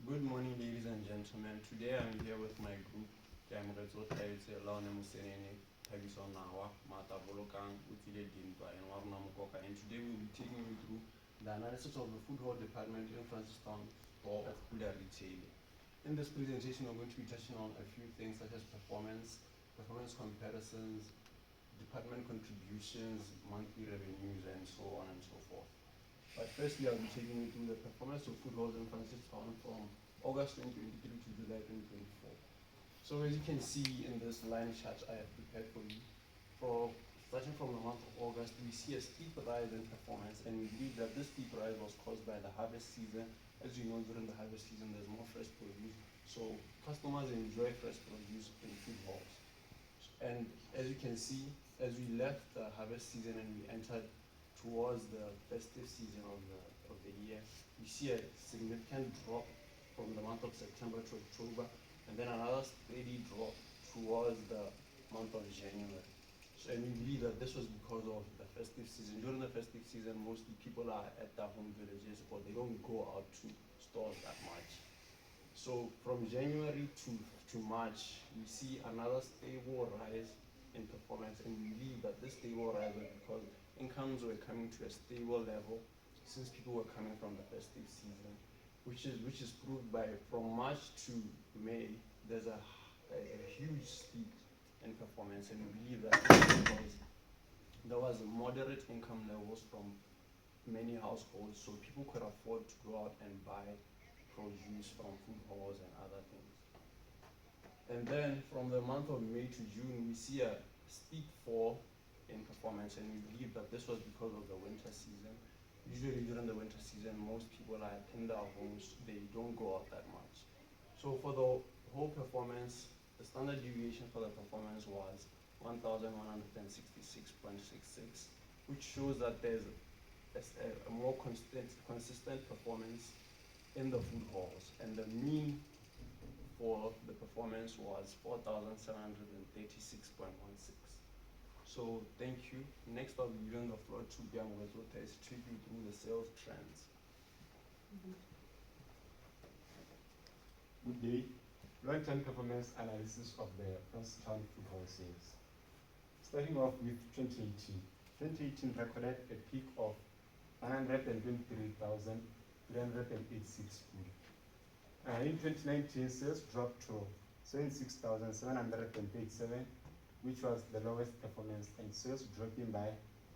Good morning, ladies and gentlemen. Today I'm here with my group. Kamoretso Thaetse, Laone Musenene, Thabiso Nawa, Mata Bolokang, Utile Dintwa, and Waruna Mukoka. And today we'll be taking you through the analysis of the food hall department in Francistown Foodhall of Kula Retail. In this presentation, we're going to be touching on a few things such as performance comparisons, department contributions, monthly revenues, and so on and so forth. But firstly, I'll be taking you through the performance of food halls in Francistown from August 2023 to July 2024. So as you can see in this line chart I have prepared for you, starting from the month of August, we see a steep rise in performance, and we believe that this steep rise was caused by the harvest season. As you know, during the harvest season, there's more fresh produce, so customers enjoy fresh produce in food halls. And as you can see, as we left the harvest season and we entered towards the festive season of the year, we see a significant drop from the month of September to October, and then another steady drop towards the month of January. So, and we believe that this was because of the festive season. During the festive season, mostly people are at their home villages, or they don't go out to stores that much. So from January to March, we see another stable rise in performance, and we believe that this stable rise was because incomes were coming to a stable level since people were coming from the festive season, which is proved by from March to May there's a huge steep in performance, and we believe that because there was moderate income levels from many households, so people could afford to go out and buy produce from food halls and other things. And then from the month of May to June, we see a steep fall in performance, and we believe that this was because of the winter season. Usually during the winter season, most people are in their homes, they don't go out that much. So for the whole performance, the standard deviation for the performance was 1,166.66, which shows that there's a more consistent performance in the food halls, and the mean for the performance was 4,736.16. So thank you. Next I'll be giving the floor to Biamorezo to take you through the sales trends. Good day. Long-term performance analysis of the Francistown Foodhall sales. Starting off with 2018. 2018 recorded a peak of 123,386 food. In 2019, sales dropped to 76,737, which was the lowest performance, and sales dropping by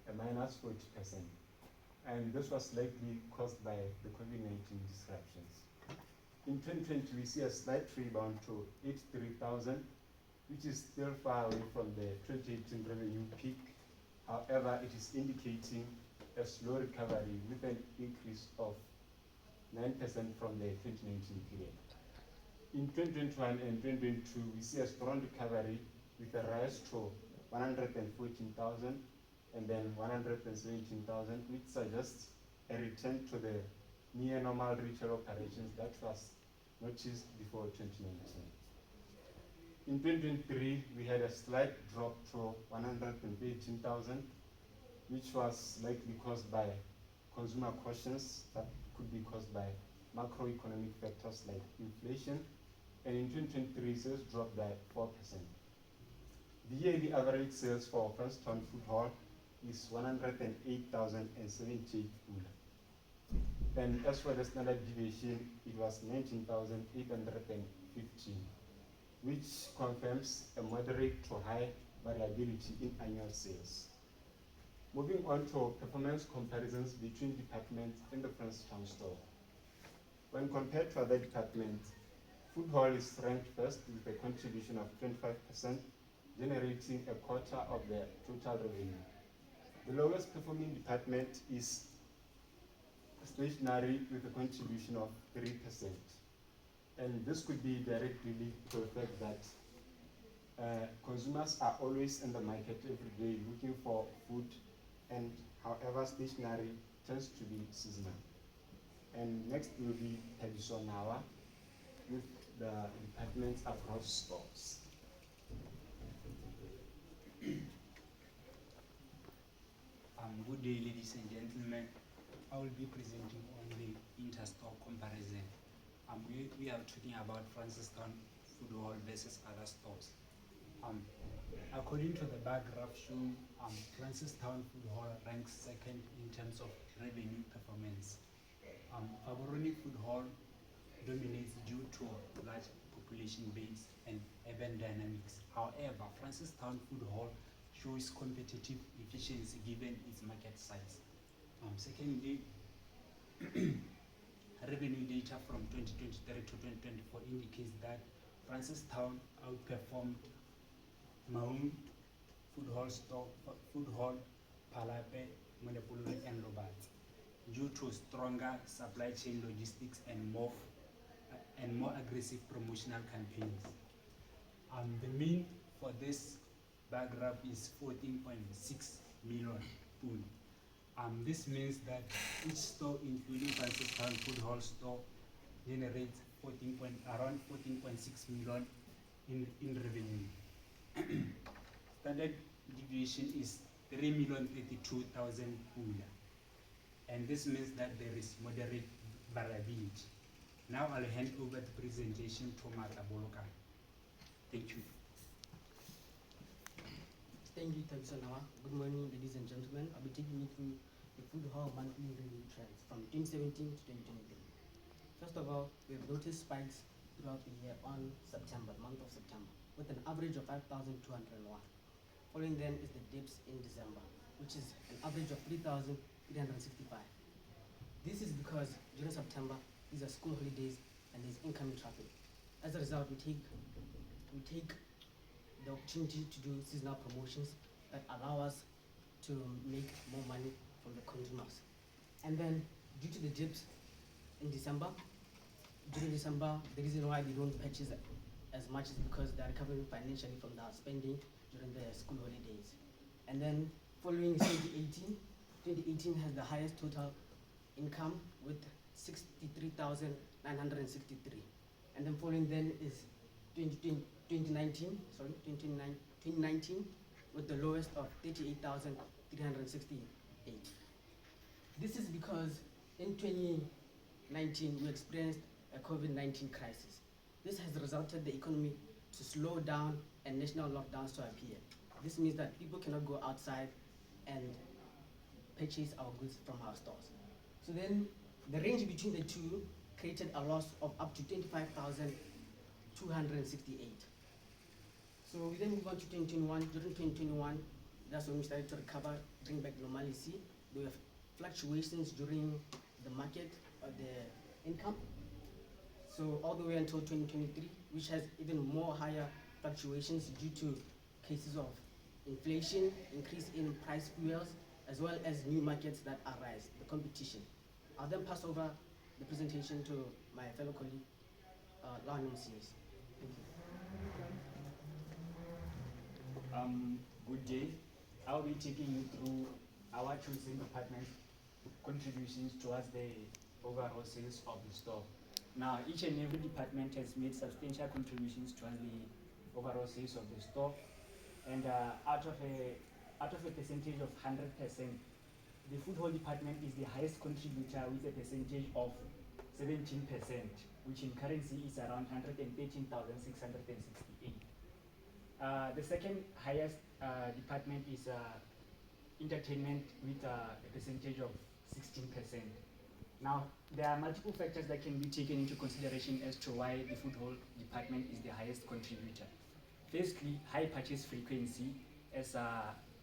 a minus 40%. And this was likely caused by the COVID-19 disruptions. In 2020, we see a slight rebound to 83,000, which is still far away from the 2018 revenue peak. However, it is indicating a slow recovery with an increase of 9% from the 2019 period. In 2021 and 2022, we see a strong recovery with a rise to 114,000 and then 117,000, which suggests a return to the near normal retail operations that was noticed before 2019. In 2023, we had a slight drop to 118,000, which was likely caused by consumer cautions that could be caused by macroeconomic factors like inflation. And in 2023, sales dropped by 4%. The yearly average sales for Francistown Foodhall is 108,078 food. And as for the standard deviation, it was 19,815, which confirms a moderate to high variability in annual sales. Moving on to performance comparisons between departments in the Francistown store. When compared to other departments, Foodhall is ranked first with a contribution of 25%, generating a quarter of the total revenue. The lowest performing department is stationery with a contribution of 3%. And this could be directly linked to the fact that consumers are always in the market every day looking for food, and however, stationery tends to be seasonal. And next will be Thabiso Nawa with the departments across stores. Good day, ladies and gentlemen. I will be presenting on the inter-store comparison. We today we are talking about Francistown Foodhall versus other stores. According to the bar graph shown, Francistown Foodhall ranks second in terms of revenue performance. Favoroni Foodhall dominates due to large population base and urban dynamics. However, Francistown Foodhall shows competitive efficiency given its market size. Secondly, revenue data from 2023 to 2024 indicates that Francistown outperformed Maun, Foodhall, Palape, Monepolo, and Roberts due to stronger supply chain logistics and more aggressive promotional campaigns. The mean for this bar graph is 14.6 million pound. This means that each store, including Francistown Foodhall store, generates around 14.6 million in revenue. Standard deviation is 3,032,000 pound, and this means that there is moderate variability. Now I'll hand over the presentation to Martha Boloka. Thank you. Thank you, Tabisonawa. Good morning, ladies and gentlemen. I'll be taking you through the Foodhall monthly revenue trends from 2017 to 2023. First of all, we have noticed spikes throughout the year on September, the month of September, with an average of 5,201. Following then is the dips in December, which is an average of 3,365. This is because during September, these are school holidays and there's incoming traffic. As a result, we take the opportunity to do seasonal promotions that allow us to make more money from the consumers. And then due to the dips in December, during December, the reason why they don't purchase as much is because they are recovering financially from their spending during the school holidays. And then following 2018 has the highest total income with 63,963. And then following then is 2019 with the lowest of 38,368. This is because in 2019 we experienced a COVID-19 crisis. This has resulted the economy to slow down and national lockdowns to appear. This means that people cannot go outside and purchase our goods from our stores. So then the range between the two created a loss of up to 25,268. So we then move on to 2021. During 2021, that's when we started to recover, bring back normalcy. There were fluctuations during the market or the income. So all the way until 2023, which has even more higher fluctuations due to cases of inflation, increase in price fuels, as well as new markets that arise, the competition. I'll then pass over the presentation to my fellow colleague, Lionel Sears. Thank you. Good day. I'll be taking you through our choosing department's contributions towards the overall sales of the store. Now, each and every department has made substantial contributions towards the overall sales of the store, and out of a percentage of 100%, the food hall department is the highest contributor with a percentage of 17%, which in currency is around 113,668. The second highest department is entertainment with a percentage of 16%. Now, there are multiple factors that can be taken into consideration as to why the food hall department is the highest contributor. Firstly, high purchase frequency, as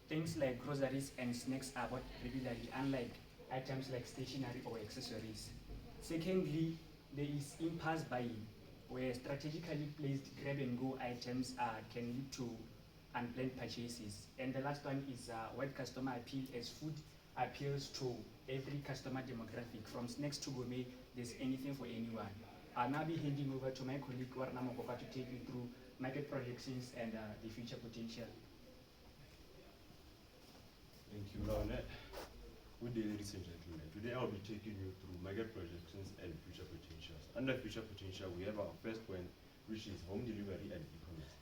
things like groceries and snacks are bought regularly, unlike items like stationery or accessories. Secondly, there is impulse buying, where strategically placed grab-and-go items can lead to unplanned purchases. And the last one is wide customer appeal, as food appeals to every customer demographic. From snacks to gourmet, there's anything for anyone. I'll now be handing over to my colleague Warna Mokoka to take you through market projections and the future potential. Thank you, Laonet. Good day, ladies and gentlemen. Today I'll be taking you through market projections and future potentials. Under future potential, we have our first point, which is home delivery and e-commerce.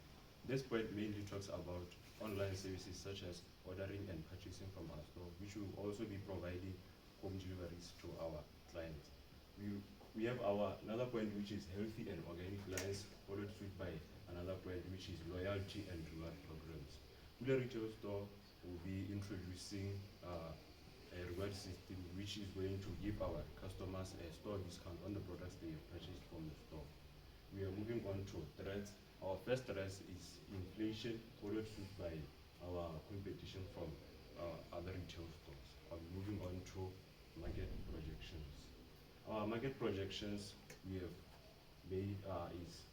This point mainly talks about online services such as ordering and purchasing from our store, which will also be providing home deliveries to our clients. We We have our another point, which is healthy and organic lines, followed suit by another point, which is loyalty and reward programs. Fuller Retail Store will be introducing a reward system, which is going to give our customers a store discount on the products they have purchased from the store. We are moving on to threats. Our first threat is inflation, followed suit by our competition from other retail stores. I'll be moving on to market projections. Our market projections we have made is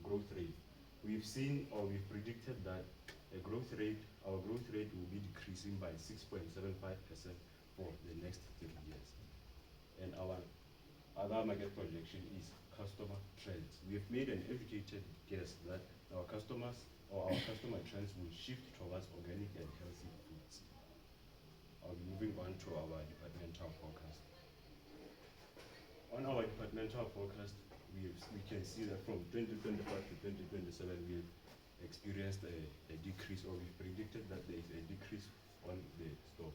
growth rate. We've seen or we've predicted that our growth rate will be decreasing by 6.75% for the next 3 years. And our other market projection is customer trends. We have made an educated guess that our customers or our customer trends will shift towards organic and healthy foods. I'll be moving on to our departmental forecast. On our departmental forecast, we can see that from 2025 to 2027, we have experienced a decrease, or we predicted that there is a decrease on the stock.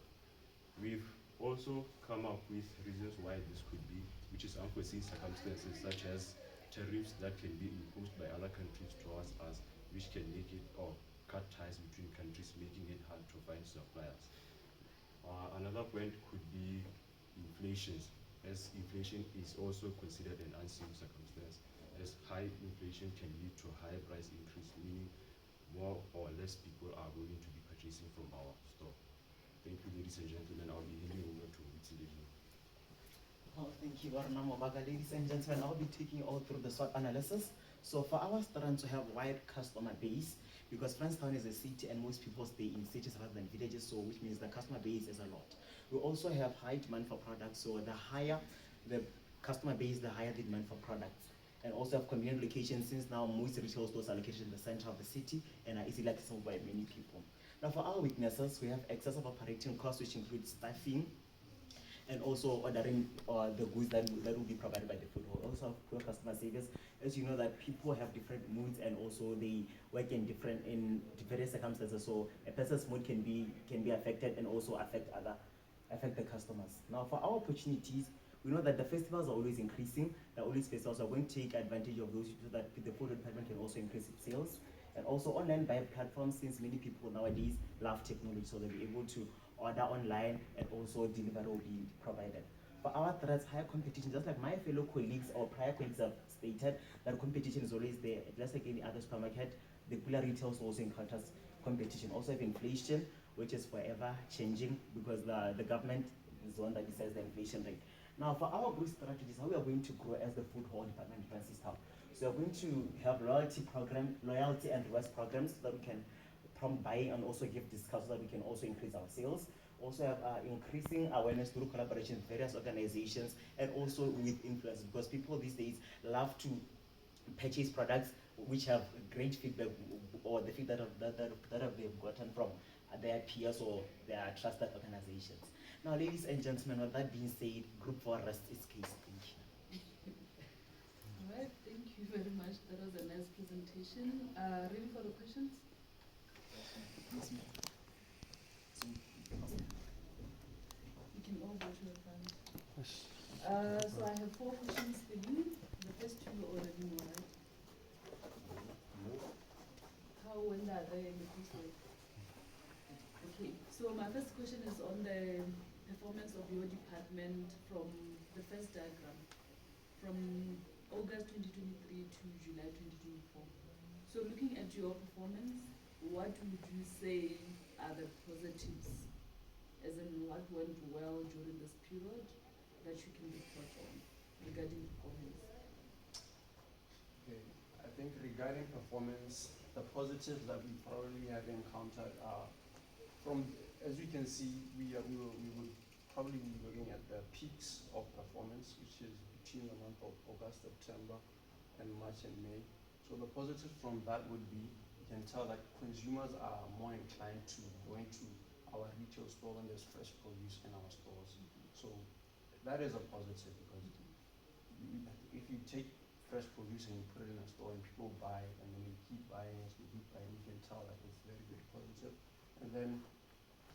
We've also come up with reasons why this could be, which is unforeseen circumstances such as tariffs that can be imposed by other countries towards us, which can make it or cut ties between countries, making it hard to find suppliers. Another point could be inflation, as inflation is also considered an unseen circumstance, as high inflation can lead to high price increase, meaning more or less people are going to be purchasing from our store. Thank you, ladies and gentlemen. I'll be handing over to Witsileni. Oh, thank you, Warnamobaga. Ladies and gentlemen, I'll be taking you all through the SWOT analysis. So for our students to have wide customer base, because Francistown is a city and most people stay in cities rather than villages, so which means the customer base is a lot. We also have high demand for products, so the higher the customer base, the higher the demand for products. And also have convenient locations, since now most retail stores are located in the center of the city and are easily accessible by many people. Now for our weaknesses, we have excessive operating costs, which includes staffing, and also ordering the goods that will be provided by the food hall. Also have poor customer service. As you know that people have different moods and also they work in various circumstances. So a person's mood can be affected and also affect the customers. Now for our opportunities, we know that the festivals are always increasing. That always festivals are going to take advantage of those so that the food department can also increase its sales. And also online buy platforms, since many people nowadays love technology, so they'll be able to order online and also delivery will be provided. For our threats, higher competition, just like my fellow colleagues or prior colleagues have stated, that competition is always there. Just like any other supermarket, the Fuller Retail also encounters competition. Also have inflation, which is forever changing because the government is the one that decides the inflation rate. Now for our growth strategies, how we are going to grow as the food hall department in Francistown. So we're going to have loyalty and rewards programs so that we can prompt buying and also give discounts so that we can also increase our sales. Also have increasing awareness through collaboration with various organizations and also with influencers, because people these days love to purchase products which have great feedback or the feedback that they've gotten from their peers or their trusted organizations. Now, ladies and gentlemen, with that being said, Group 4 rests its case. Thank you. All right, thank you very much. That was a nice presentation. Ready for the questions? Yes, ma'am. You can all go to the front. So I have 4 questions for you. The first 2 you already know, right? When are they in the first way? Okay, so my first question is on the performance of your department from the first diagram, from August 2023 to July 2024. So looking at your performance, what would you say are the positives, as in what went well during this period that you can report on regarding performance? Okay, I think regarding performance, the positives that we probably have encountered are from, as you can see, we would probably be looking at the peaks of performance, which is between the month of August, September, and March and May. So the positives from that would be, you can tell that consumers are more inclined to going to our retail store when there's fresh produce in our stores. So that is a positive, because if you take fresh produce and you put it in a store and people buy, and then you keep buying, as we keep buying, you can tell that it's very, very positive. And then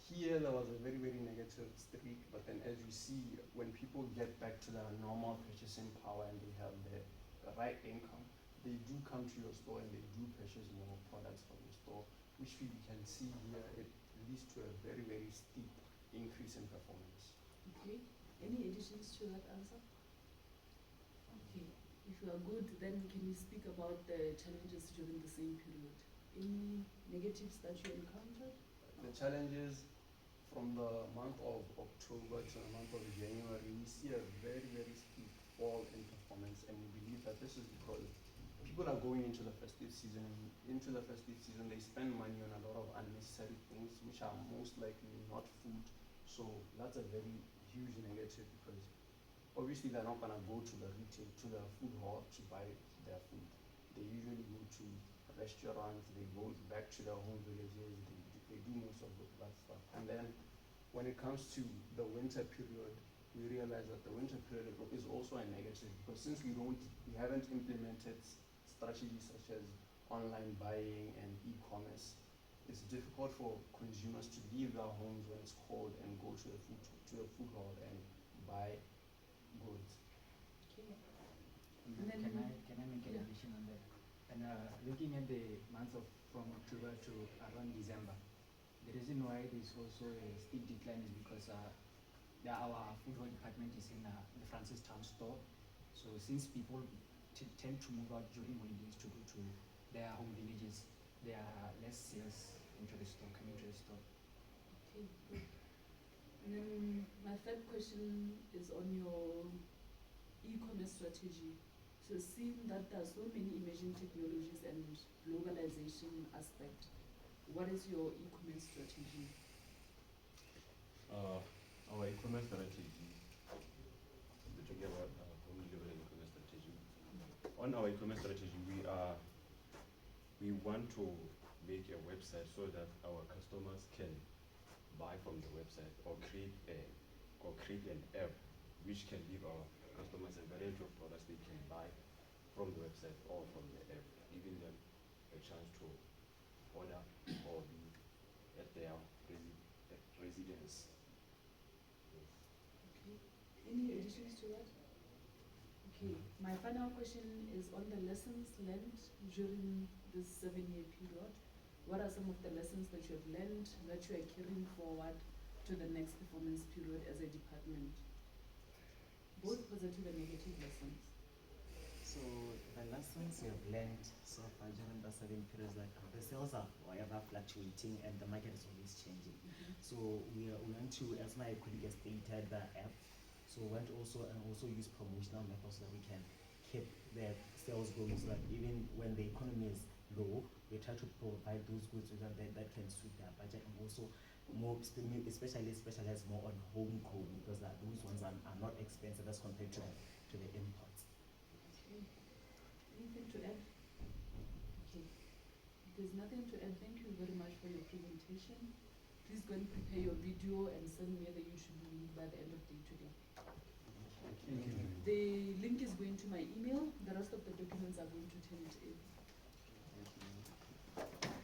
here there was a very, very negative streak, but then as you see, when people get back to their normal purchasing power and they have the right income, they do come to your store and they do purchase more products from your store, which we can see here, it leads to a very, very steep increase in performance. Okay, any additions to that answer? Okay, if you are good, then can you speak about the challenges during the same period? Any negatives that you encountered? The challenges from the month of October to the month of January, we see a very, very steep fall in performance, and we believe that this is because people are going into the festive season, and into the festive season they spend money on a lot of unnecessary things which are most likely not food. So that's a very huge negative, because obviously they're not gonna go to the retail, to the food hall to buy their food. They usually go to restaurants, they go back to their home villages, they do most of that stuff. And then when it comes to the winter period, we realize that the winter period is also a negative, because since we haven't implemented strategies such as online buying and e-commerce, it's difficult for consumers to leave their homes when it's cold and go to the food hall and buy goods. Okay. And And then- can I make an yeah. addition on that? And looking at the months of from October to around December, the reason why there's also a steep decline is because our food hall department is in the Francistown store. So since people tend to move out during holidays to go to their home villages, there are less sales into the store, coming to the store. Okay, good. And then my third question is on your e-commerce strategy. So seeing that there are so many emerging technologies and globalization aspect, what is your e-commerce strategy? Our e-commerce strategy, we're talking about home delivery and e-commerce strategy. On our e-commerce strategy, we want to make a website so that our customers can buy from the website, or create an app which can give our customers a variety of products they can buy from the website or from the app, giving them a chance to order or be at their residence. Yes. Okay. Any additions to that? Okay. My final question is on the lessons learned during this 7-year period. What are some of the lessons that you have learned that you are carrying forward to the next performance period as a department? Both positive and negative lessons. So the lessons we have learned so far during the 7 periods, like the sales are ever fluctuating and the market is always changing. So we want to, as my colleague has stated, the app. So we want to also use promotional methods so that we can keep the sales going. So that even when the economy is low, we try to provide those goods that can suit their budget, and also more especially specialize more on home cooked, because those ones are not expensive as compared to the imports. Okay. Anything to add? Okay. If there's nothing to add, thank you very much for your presentation. Please go and prepare your video and send me the YouTube link by the end of day today. Thank you. The link is going to my email. The rest of the documents are going to turn it in. Thank you.